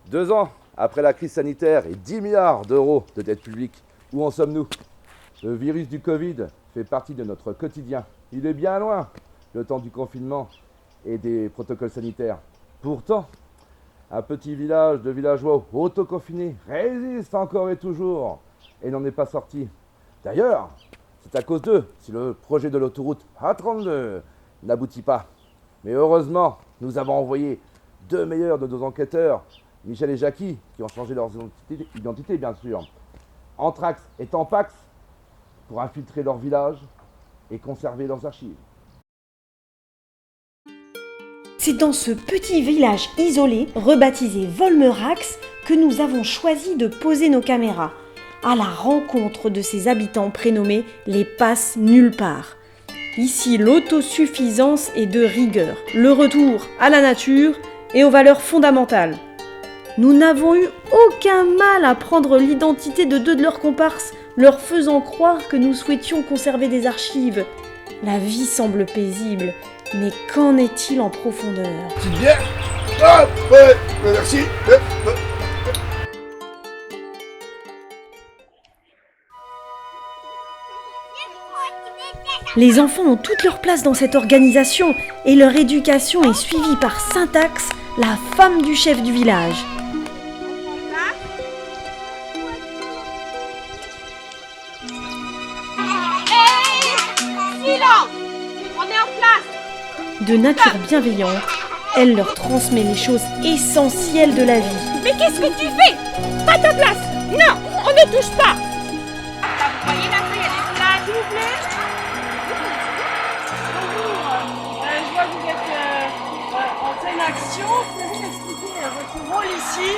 2 ans après la crise sanitaire et 10 milliards d'euros de dette publique, où en sommes-nous? Le virus du Covid fait partie de notre quotidien. Il est bien loin, le temps du confinement et des protocoles sanitaires. Pourtant, un petit village de villageois autoconfinés résiste encore et toujours et n'en est pas sorti. D'ailleurs, c'est à cause d'eux si le projet de l'autoroute A32 n'aboutit pas. Mais heureusement, nous avons envoyé 2 meilleurs de nos enquêteurs, Michel et Jackie, qui ont changé leur identité bien sûr, Anthrax et Tampax, pour infiltrer leur village et conserver leurs archives. C'est dans ce petit village isolé, rebaptisé Volmerax, que nous avons choisi de poser nos caméras, à la rencontre de ces habitants prénommés les Passes nulle part. Ici, l'autosuffisance est de rigueur, le retour à la nature et aux valeurs fondamentales. Nous n'avons eu aucun mal à prendre l'identité de 2 de leurs comparses, leur faisant croire que nous souhaitions conserver des archives. La vie semble paisible, mais qu'en est-il en profondeur? C'est bien. Ah, ouais, merci. Les enfants ont toute leur place dans cette organisation et leur éducation est suivie par Syntax, la femme du chef du village. Silence! On est en place! De nature bienveillante, elle leur transmet les choses essentielles de la vie. Mais qu'est-ce que tu fais? Pas ta place! Non! On ne touche pas! Vous voyez là, il y a des plages, s'il vous plaît? Bonjour, je vois que vous êtes en pleine action. Pouvez-vous m'expliquer votre rôle ici?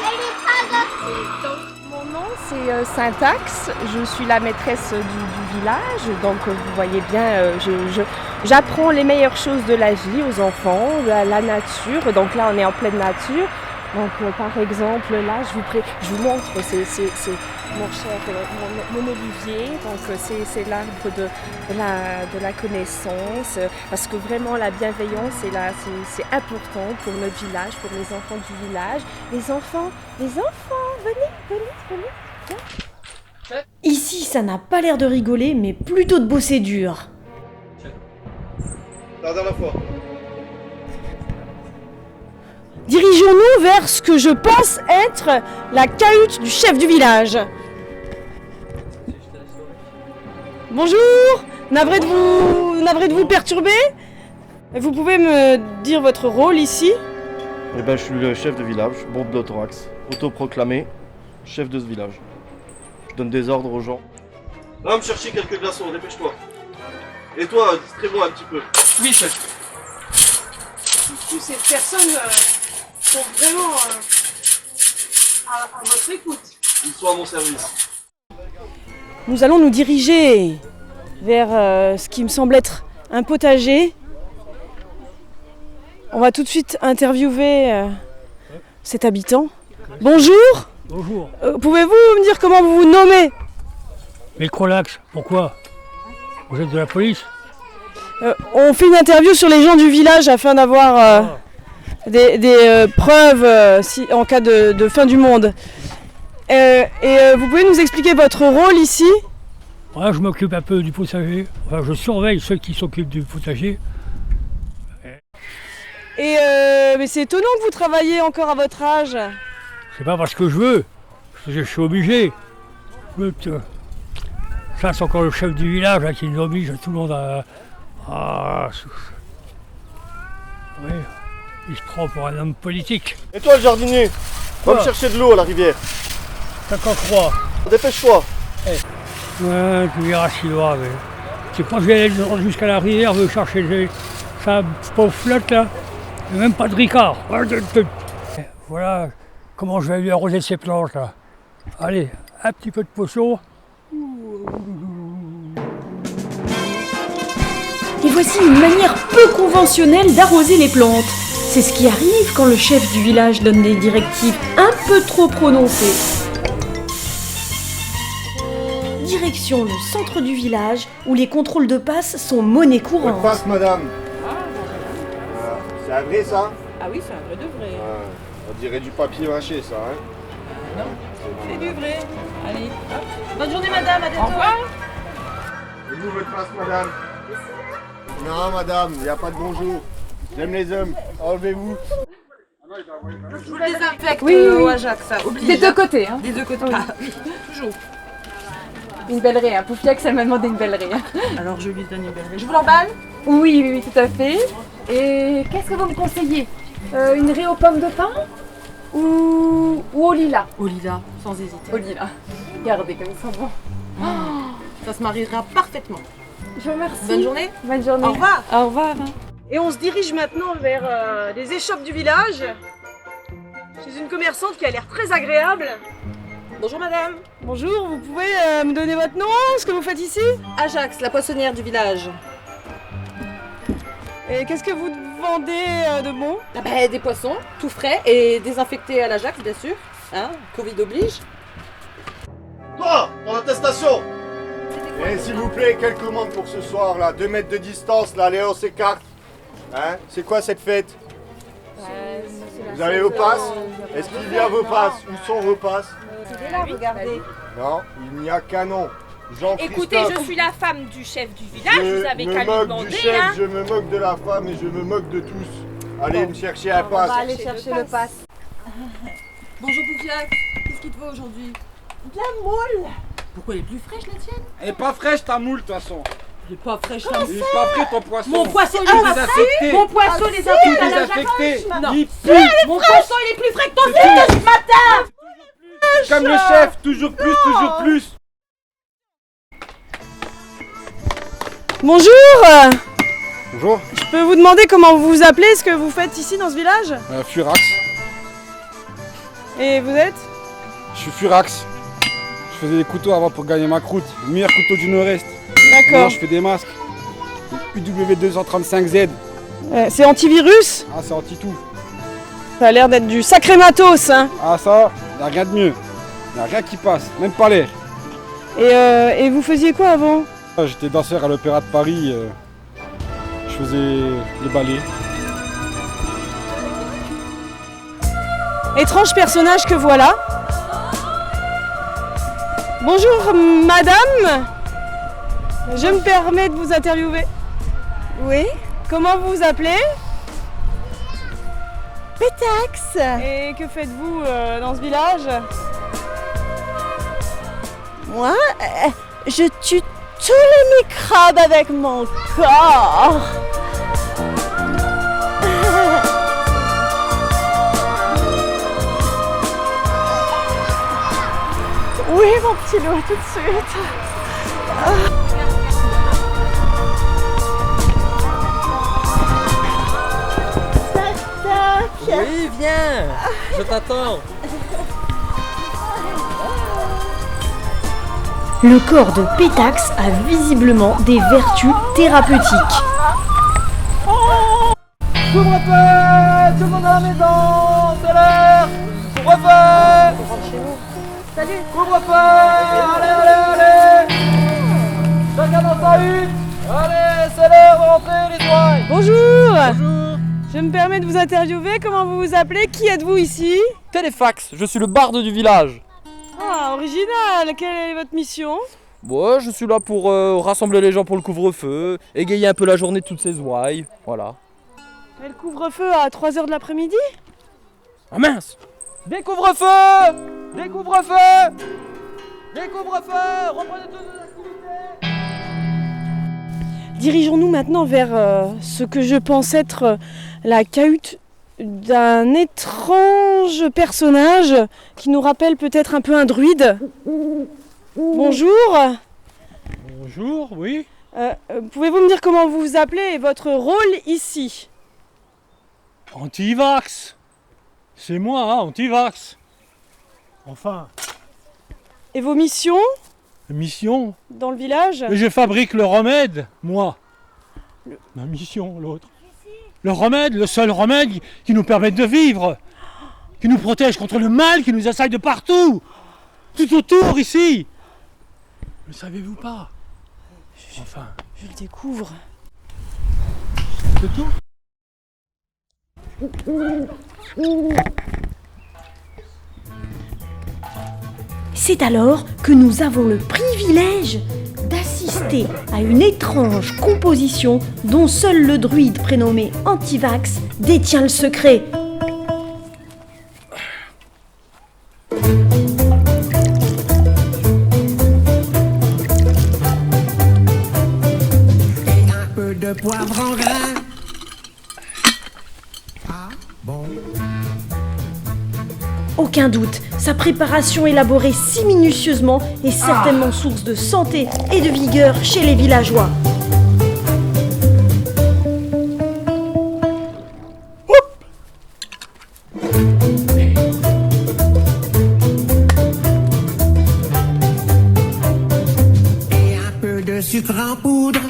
Mon nom c'est Syntax, je suis la maîtresse du village, donc vous voyez bien, j'apprends les meilleures choses de la vie aux enfants, la nature, donc là on est en pleine nature. Donc par exemple là je vous montre, c'est mon cher, mon olivier, donc c'est l'arbre de la connaissance, parce que vraiment la bienveillance c'est important pour notre village, pour les enfants du village. Les enfants, venez. Viens. Ici, ça n'a pas l'air de rigoler, mais plutôt de bosser dur. La dernière fois. Dirigeons-nous vers ce que je pense être la cahute du chef du village. Bonjour, navré de vous perturber. Vous pouvez me dire votre rôle ici? Eh ben, je suis le chef de village, Bob de Thorax, autoproclamé chef de ce village. Je donne des ordres aux gens. Va me chercher quelques glaçons, dépêche-toi. Et toi, distrais-moi un petit peu. Oui, chef. Toutes ces personnes sont vraiment à votre écoute. Ils sont à mon service. Nous allons nous diriger vers ce qui me semble être un potager. On va tout de suite interviewer cet habitant. Bonjour. Bonjour. Pouvez-vous me dire comment vous vous nommez? Microlax, pourquoi? Vous êtes de la police? On fait une interview sur les gens du village afin d'avoir des preuves en cas de fin du monde. Vous pouvez nous expliquer votre rôle ici? Ouais, je m'occupe un peu du potager. Enfin, je surveille ceux qui s'occupent du potager. Mais c'est étonnant que vous travaillez encore à votre âge. C'est pas parce que je veux, parce que je suis obligé. Ça, c'est encore le chef du village là, qui nous oblige tout le monde à... Oui, il se prend pour un homme politique. Et toi le jardinier, va me chercher de l'eau à la rivière. T'as qu'à croire. Dépêche-toi. Ouais, tu verras s'il va, mais... C'est pas que je vais aller jusqu'à la rivière, je vais chercher ça pauvre flotte là. Il n'y a même pas de ricard. Voilà comment je vais lui arroser ces planches là. Allez, un petit peu de potion. Et voici une manière peu conventionnelle d'arroser les plantes. C'est ce qui arrive quand le chef du village donne des directives un peu trop prononcées. Direction le centre du village où les contrôles de passe sont monnaie courante. Passe, madame. C'est un vrai, ça? Ah oui, c'est un vrai de vrai. On dirait du papier mâché, ça, hein? C'est du vrai. Allez, hop. Bonne journée, madame. À bientôt. Au revoir. Et vous, votre place, madame? Non, madame, il n'y a pas de bonjour. J'aime les hommes. Enlevez-vous. Je vous désinfecte Oui, oui. au Ajax, ça oblige. Des deux côtés, hein. Des deux côtés. Oui. Ah, oui, toujours. Une belle raie, hein. Poufiax, elle m'a demandé une belle raie. Alors je lui donne une belle. Je vous l'emballe? Oui, oui, oui, tout à fait. Et qu'est-ce que vous me conseillez? Une raie aux pommes de pin ou au lilas? Au lilas, sans hésiter. Au lilas. Regardez comme ils sont bons. Ça se mariera parfaitement. Je vous remercie. Bonne journée. Bonne journée. Au revoir. Au revoir. Et on se dirige maintenant vers les échoppes du village, chez une commerçante qui a l'air très agréable. Bonjour madame. Bonjour, vous pouvez me donner votre nom, ce que vous faites ici? Ajax, la poissonnière du village. Et qu'est-ce que vous vendez de bon? Ah ben, des poissons, tout frais et désinfectés à l'Ajax, bien sûr. Hein, Covid oblige. Toi, ton attestation. Et s'il vous plaît, quelle commande pour ce soir, là? 2 mètres de distance, là, allez, on s'écarte. Hein? C'est quoi cette fête? Vous avez vos passes? Est-ce qu'il y a vos passes? Où sont vos passes? Là, regardez. Non, il n'y a qu'un nom. Jean-Christophe. Écoutez, je suis la femme du chef du village, vous avez Je qu'à me lui moque demander, du chef, hein. je me moque de la femme et je me moque de tous. Allez me chercher un On passe. va aller chercher le pass. Bonjour Poufiac. Qu'est-ce qu'il te faut aujourd'hui? De la moule. Pourquoi elle est plus fraîche la tienne? Elle est pas fraîche ta moule de toute façon. Elle est pas fraîche la Il est pas frais ton poisson. Mon poisson, Tout il est désinfecté. Mon poisson, les Tout infectés à la désinfecté. Non. Il Si, mon poisson, il est plus frais que ton fils de ce matin. Comme le chef, toujours plus, toujours plus. Bonjour, Bonjour, je peux vous demander comment vous vous appelez, ce que vous faites ici dans ce village? Furax. Et vous êtes? Je suis Furax. Je faisais des couteaux avant pour gagner ma croûte. Le meilleur couteau du Nord-Est. Maintenant D'accord. je fais des masques. UW235Z. C'est antivirus? Ah c'est anti-tout. Ça a l'air d'être du sacré matos, hein. Ah ça, y a rien de mieux. Y a rien qui passe, même pas l'air. Et vous faisiez quoi avant? J'étais danseur à l'Opéra de Paris. Je faisais les ballets. Étrange personnage que voilà. Bonjour madame, je me permets de vous interviewer. Oui. Comment vous vous appelez? Pétax. Et que faites-vous dans ce village? Moi, je tue tous les microbes avec mon corps. Oui, mon petit loup, à tout de suite. Tac. Oui, viens, je t'attends. Le corps de Pétax a visiblement des vertus thérapeutiques. Couvre-feu, tout le monde à la maison, c'est l'heure. Couvre-feu. Salut. Couvre-feu, allez. Chacun dans sa hutte. Allez, c'est l'heure de rentrer les ouailles. Bonjour. Bonjour. Je me permets de vous interviewer, comment vous vous appelez? Qui êtes-vous ici? Téléfax, je suis le barde du village. Ah, original. Quelle est votre mission? Bon, je suis là pour rassembler les gens pour le couvre-feu, égayer un peu la journée de toutes ces ouailles, voilà. Et le couvre-feu à 3h de l'après-midi? Ah mince! Des couvre-feu! Des couvre-feu! Des couvre-feu! Reprenez toutes les activités! Dirigeons-nous maintenant vers ce que je pense être la cahute d'un étrange personnage qui nous rappelle peut-être un peu un druide. Bonjour. Bonjour, oui. Pouvez-vous me dire comment vous vous appelez et votre rôle ici? Antivax. C'est moi, hein, Antivax. Enfin, Et vos missions mission. dans le village? Je fabrique le remède, moi. Ma mission, l'autre. Le remède, le seul remède qui nous permet de vivre. Qui nous protège contre le mal qui nous assaille de partout. Tout autour, ici. Ne savez-vous pas? Enfin, Je le découvre. c'est tout. C'est alors que nous avons le privilège d'assister à une étrange composition dont seul le druide prénommé Antivax détient le secret. De poivre en grain. Ah, bon. Aucun doute, sa préparation élaborée si minutieusement est certainement source de santé et de vigueur chez les villageois. Et un peu de sucre en poudre.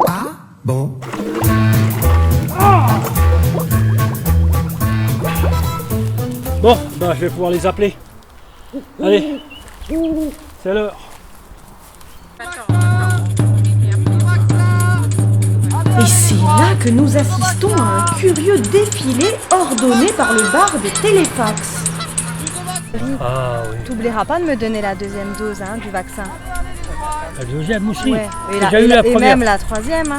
Ah, bon. Bon, bah, je vais pouvoir les appeler. Allez, c'est l'heure. Et c'est là que nous assistons à un curieux défilé ordonné par le barde Téléfax. Ah oui. T'oublieras pas de me donner la deuxième dose du vaccin. La deuxième aussi. Ouais. J'ai déjà eu la et première. même la troisième.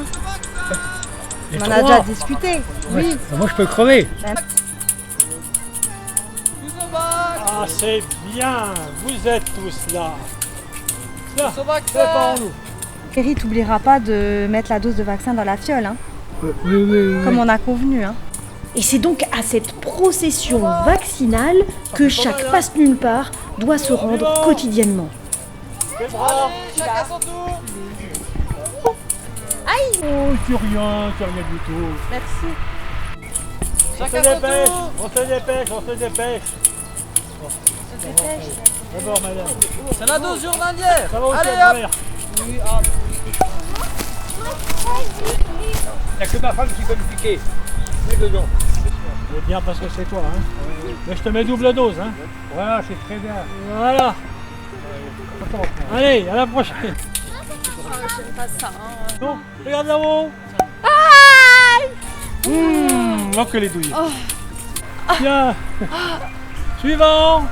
Les On en a trois. déjà discuté. Ouais. Oui. Moi je peux crever. Ben, Ah c'est bien, vous êtes tous là. Là, préparons-nous. Thierry, t'oublieras pas de mettre la dose de vaccin dans la fiole, Oui. comme on a convenu. Et c'est donc à cette procession vaccinale que chaque passe nulle part doit se rendre quotidiennement. Chacun son tour. Aïe. Oh, c'est rien du tout. Merci. On se dépêche. D'abord, madame. C'est la dose journalière. Ça va aussi, Allez, la hop. première. Il n'y a que ma femme qui peut me piquer. Mets dedans. C'est bien parce que c'est toi, hein. Mais je te mets double dose, hein. Voilà, c'est très bien. Voilà. Allez, à la prochaine. J'aime pas ça. Non, regarde là-haut. Oh, que les douilles. Bien. Suivant.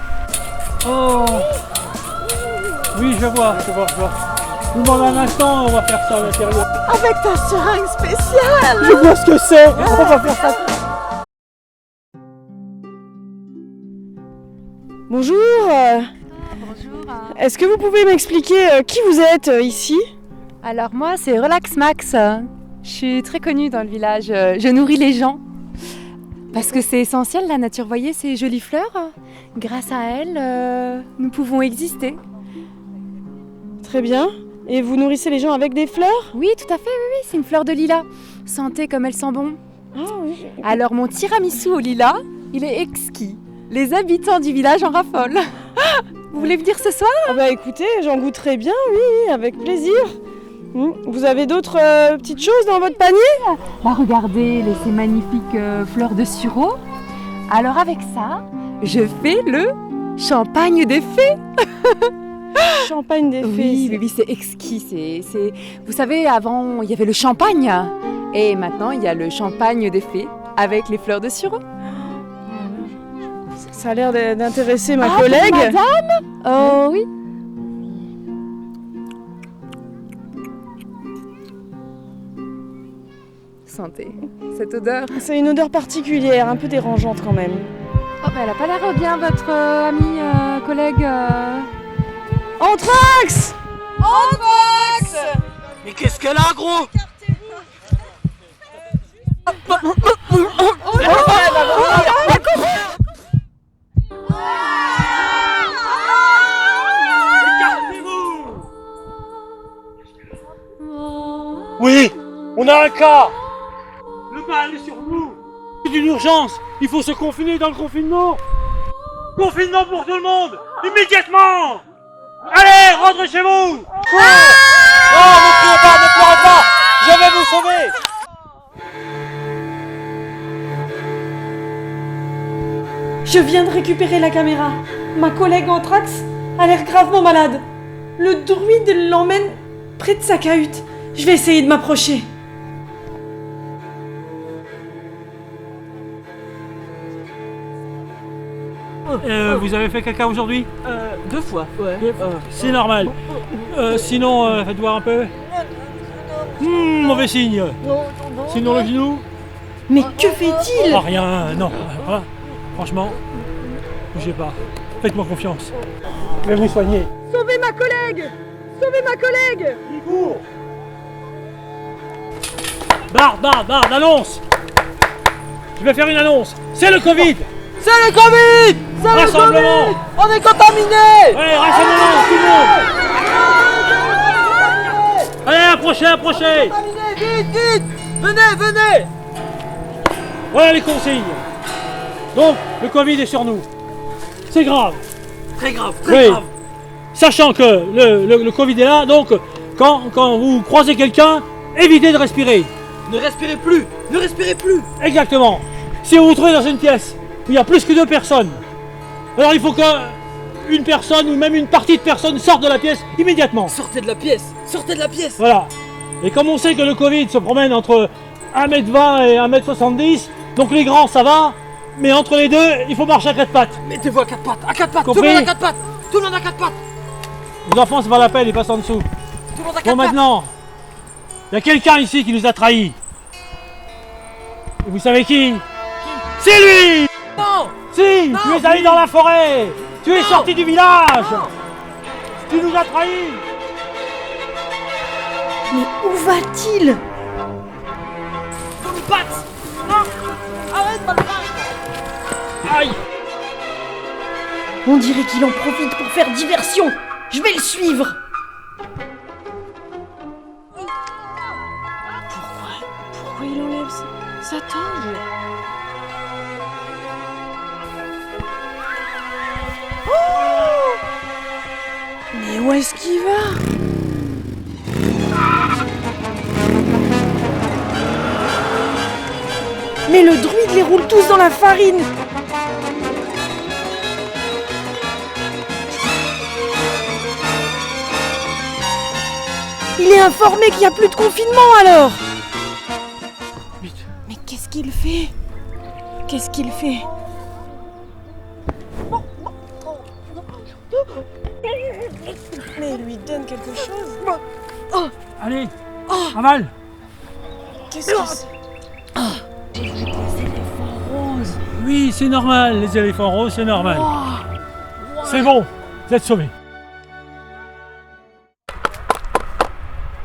Oh. Oui, je vois. Vous demandez un instant, on va faire ça à l'intérieur. Avec ta seringue spéciale. Je vois ce que c'est. On va faire ça. Bonjour. Est-ce que vous pouvez m'expliquer qui vous êtes ici? Alors moi, c'est Relax Max. Je suis très connue dans le village. Je nourris les gens. Parce que c'est essentiel, la nature. Vous voyez ces jolies fleurs? Grâce à elles, nous pouvons exister. Très bien. Et vous nourrissez les gens avec des fleurs? Oui, tout à fait, oui. C'est une fleur de lilas. Sentez comme elles sont bon. Ah oui. Alors mon tiramisu au lilas, il est exquis. Les habitants du village en raffolent. Vous voulez venir ce soir? Bah écoutez, j'en goûterai bien, oui, avec plaisir. Vous avez d'autres petites choses dans votre panier? Bah regardez ces magnifiques fleurs de sureau. Alors avec ça, je fais le champagne des fées. Champagne des fées. Oui, c'est exquis. Vous savez, avant, il y avait le champagne. Et maintenant, il y a le champagne des fées avec les fleurs de sureau. Ça a l'air d'intéresser ma collègue. Madame? Oh oui. Sentez cette odeur. C'est une odeur particulière, un peu dérangeante quand même. Oh bah elle a pas l'air bien votre amie, collègue. Anthrax! Anthrax! Mais qu'est-ce qu'elle a, gros? Oui, on a un cas. Le mal est sur nous. C'est une urgence. Il faut se confiner dans le confinement. Confinement pour tout le monde, immédiatement. Allez, rentrez chez vous. Non, ne pleurez pas, je vais vous sauver. Je viens de récupérer la caméra. Ma collègue Anthrax a l'air gravement malade. Le druide l'emmène près de sa cahute. Je vais essayer de m'approcher. Vous avez fait caca aujourd'hui? 2 fois, ouais. C'est normal. Sinon, faites voir un peu. Mauvais signe. Sinon le genou? Mais que fait-il? Ah, rien, non. Voilà. Franchement, bougez pas. Faites-moi confiance. Je vais vous soigner. Sauvez ma collègue! Sauvez ma collègue! Il court. Barde, annonce. Je vais faire une annonce. C'est le Covid. C'est le Covid! C'est le Rassemblement. Covid! On est contaminés! Allez, rassemblement, tout le monde. Allez, approchez. Vite! Venez! Voilà les consignes. Donc, le Covid est sur nous. C'est grave. Très grave, Oui. Sachant que le Covid est là, donc quand vous croisez quelqu'un, évitez de respirer. Ne respirez plus! Exactement. Si vous vous trouvez dans une pièce où il y a plus que 2 personnes, alors il faut qu'une personne ou même une partie de personnes sorte de la pièce immédiatement. Sortez de la pièce! Voilà. Et comme on sait que le Covid se promène entre 1m20 et 1m70, donc les grands ça va, mais entre les deux, il faut marcher à 4 pattes. Mettez-vous à 4 pattes! À 4 pattes! Compris? Tout le monde à 4 pattes! Tout le monde à 4 pattes! Les enfants, c'est pas la peine, ils passent en dessous. Tout le monde à 4 Bon, pattes! maintenant, il y a quelqu'un ici qui nous a trahis. Et vous savez qui? C'est lui! Non! Si! Non, Tu es allé dans la forêt! Tu es sorti du village! Tu nous as trahis! Mais où va-t-il? Dans le pattes! Non! Arrête, pas le pattes! Aïe! On dirait qu'il en profite pour faire diversion. Je vais le suivre. Pourquoi il enlève sa toge? Oh! Mais où est-ce qu'il va? Mais le druide les roule tous dans la farine. Il est informé qu'il n'y a plus de confinement alors. Mais qu'est-ce qu'il fait? Mais il lui donne quelque chose. Allez! Aval! Qu'est-ce que c'est? J'ai vu des éléphants roses. Oui, c'est normal, les éléphants roses, c'est normal. C'est bon, vous êtes sauvés.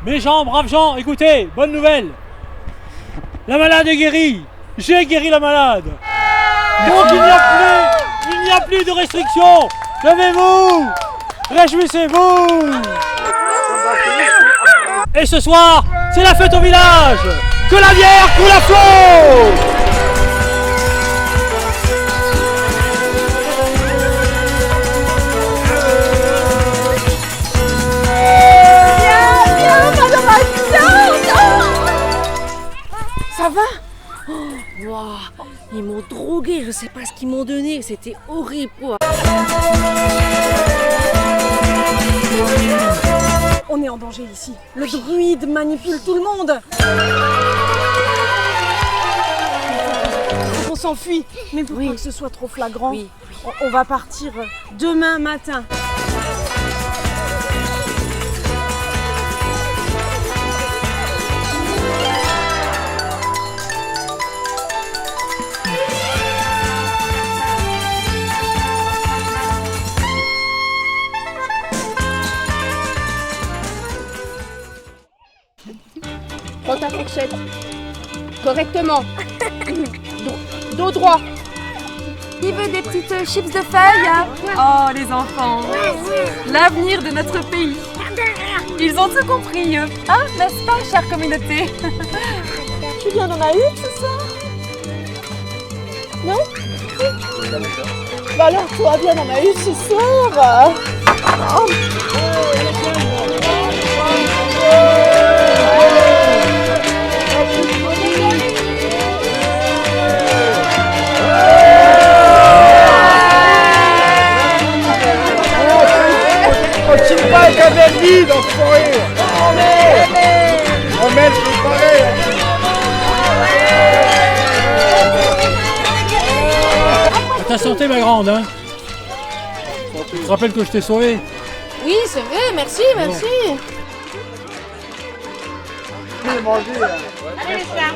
Mes gens, braves gens, écoutez, bonne nouvelle. La malade est guérie. J'ai guéri la malade. Donc il n'y a plus de restrictions. Levez-vous. Réjouissez-vous. Et ce soir, c'est la fête au village. Que la bière coule à flot. Ça va? Wow, ils m'ont drogué, je sais pas ce qu'ils m'ont donné, c'était horrible. On est en danger ici. Le druide manipule tout le monde. On s'enfuit, mais pour pas que ce soit trop flagrant, on va partir demain matin. Prends ta fourchette. Correctement. Dos droit. Qui veut des petites chips de feuilles? Oh, les enfants. L'avenir de notre pays. Ils ont tout compris, eux. Hein, n'est-ce pas, chère communauté? Julien en a une ce soir? Non? Bah alors toi, bien en a une ce soir. Oh. On tire pas avec un verre vide, enfoiré. On met le préparé. À ta santé, ma grande, hein. Tu te rappelles que je t'ai sauvé? Oui, c'est vrai, merci, merci. Allez, les chiens.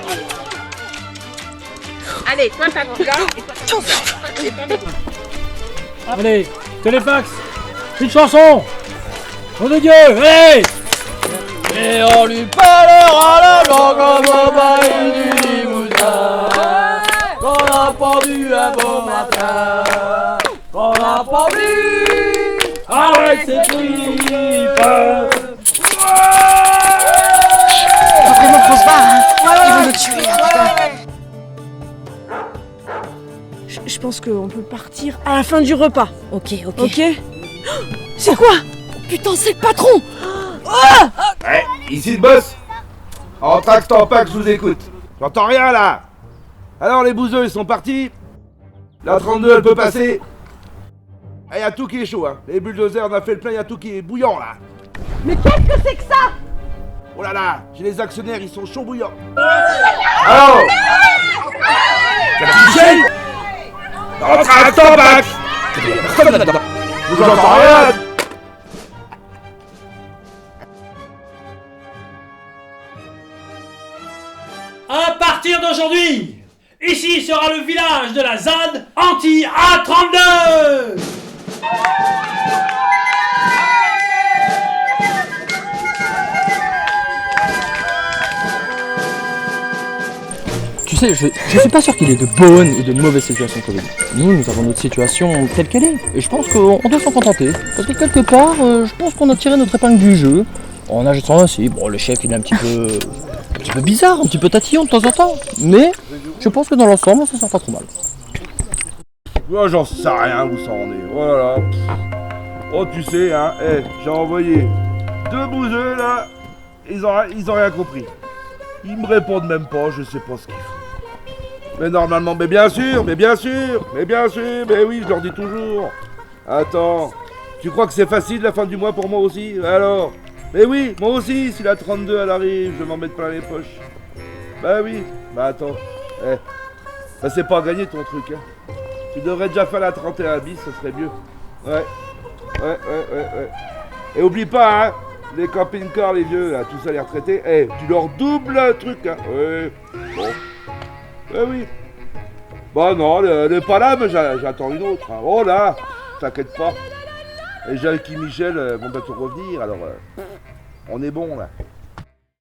Allez, toi t'as ton gars et toi t'as ton gars. Allez, téléfax, une chanson. Nom de Dieu, allez. Et on lui parlera la langue mobile du Limousin. Qu'on a pendu un beau matin. Qu'on a pendu avec ses tripes. Vraiment François, hein. Ils vont nous tuer, hein, putain. Je pense qu'on peut partir à la fin du repas. Ok. Ok. C'est quoi? Putain, c'est le patron. Ouais, ici le boss. En tractant pas que je vous écoute. J'entends rien là. Alors les bouseux ils sont partis. La 32 elle peut passer. Il y a tout qui est chaud hein. Les bulldozers on a fait le plein, il y a tout qui est bouillant là. Mais qu'est-ce que c'est que ça? Oh là là, j'ai les actionnaires, ils sont chauds bouillants. Alors Michel. En tractant pas. Personne là-dedans. Vous entendez rien. À partir d'aujourd'hui, ici sera le village de la ZAD anti-A32. Tu sais, je suis pas sûr qu'il y ait de bonnes ou de mauvaises situations Covid. Nous avons notre situation telle qu'elle est. Et je pense qu'on doit s'en contenter. Parce que quelque part, je pense qu'on a tiré notre épingle du jeu. En agissant ainsi. Bon, le chef il est un petit peu bizarre, un petit peu tatillon de temps en temps. Mais je pense que dans l'ensemble, on s'en sort pas trop mal. Moi j'en sais rien où ça en est. Voilà. Oh tu sais hein, j'ai envoyé 2 bouseux là, ils ont rien compris. Ils me répondent même pas, je sais pas ce qu'ils font. Mais normalement, mais bien sûr, mais oui, je leur dis toujours. Attends, tu crois que c'est facile la fin du mois pour moi aussi? Alors? Mais oui, moi aussi, si la 32 elle arrive, je vais m'en mettre plein les poches. Bah oui, bah attends. Bah c'est pas gagné ton truc hein. Tu devrais déjà faire la 31 bis, ça serait mieux. Ouais. Et oublie pas hein, les camping-cars, les vieux, là, tout ça les retraités, tu leur doubles le truc hein. Ouais. Bon. Oui. Bah non, elle est pas là, mais j'attends une autre. Hein. Oh là, t'inquiète pas. Et Jacques et Michel vont bientôt revenir, alors on est bon là.